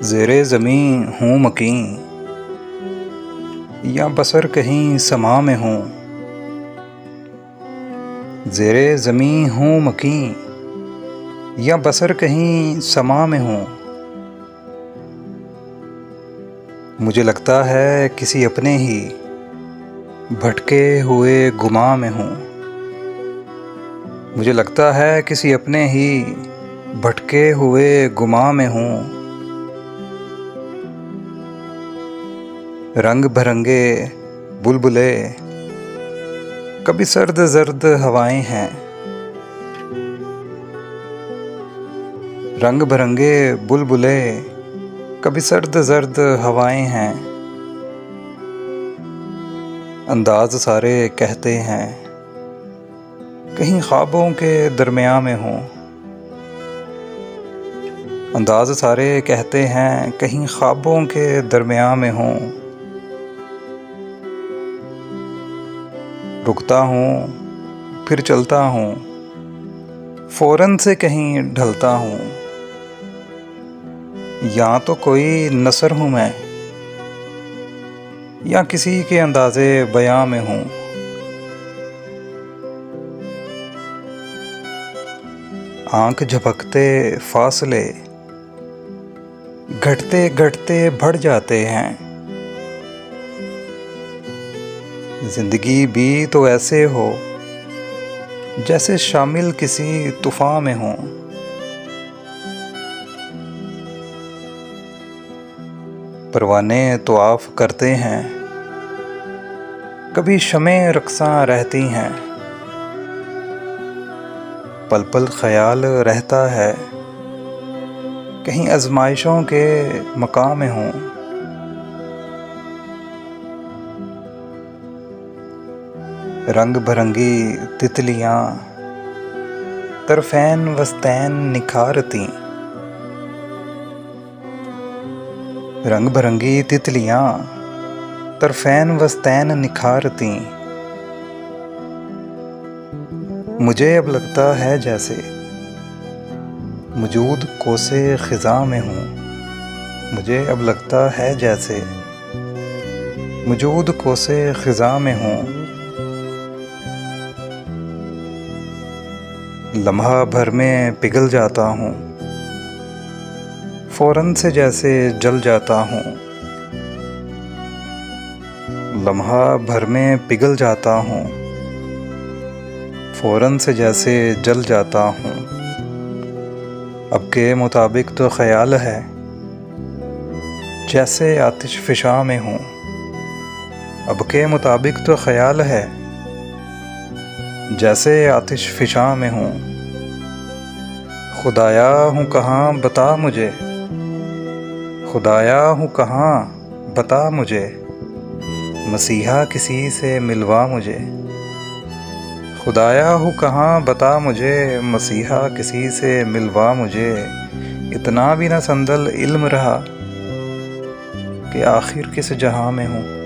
ज़ेरे ज़मीं हूँ मकीं या बसर कहीं समा में हूँ। ज़ेरे ज़मीं हूँ मकीं या बसर कहीं समा में हूँ। मुझे लगता है किसी अपने ही भटके हुए गुमा में हूँ। मुझे लगता है किसी अपने ही भटके हुए गुमा में हूँ। रंग भरंगे बुलबुले कभी सर्द ज़र्द हवाएं हैं। रंग भरंगे बुलबुले कभी सर्द ज़र्द हवाएं हैं। अंदाज़ सारे कहते हैं कहीं ख्वाबों के दरमियाँ में हूँ। अंदाज़ सारे कहते हैं कहीं ख्वाबों के दरमियाँ में हूँ। रुकता हूँ फिर चलता हूँ, फ़ौरन से कहीं ढलता हूँ। या तो कोई नसर हूँ मैं या किसी के अंदाज़े बयां में हूँ। आँख झपकते फासले घटते घटते बढ़ जाते हैं। ज़िंदगी भी तो ऐसे हो जैसे शामिल किसी तूफ़ान में हो। परवाने तवाफ़ करते हैं, कभी शमें रक़्सां रहती हैं। पल पल ख़याल रहता है कहीं आज़माइशों के मकाम में हों। रंग भरंगी तितलियाँ तरफ़ैन वस्तैन निखारती। रंग भरंगी तितलियाँ तरफ़ैन वस्तैन निखारती। मुझे अब लगता है जैसे मौजूद कोसे ख़िज़ां में हूँ। मुझे अब लगता है जैसे मौजूद कोसे ख़िज़ां में हूँ। लम्हा भर में पिघल जाता हूँ, फ़ौरन से जैसे जल जाता हूँ। लम्हा भर में पिघल जाता हूँ, फ़ौरन से जैसे जल जाता हूँ। अब के मुताबिक तो ख़याल है जैसे आतिश फ़िशा में हूँ। अब के मुताबिक तो ख़याल है जैसे आतिश फ़िशा में हूँ। खुदाया हूँ कहाँ बता मुझे, खुदाया हूँ कहाँ बता मुझे, मसीहा किसी से मिलवा मुझे। खुदाया हूँ कहाँ बता मुझे, मसीहा किसी से मिलवा मुझे। इतना भी न संदल इल्म रहा कि आखिर किस जहाँ में हूँ।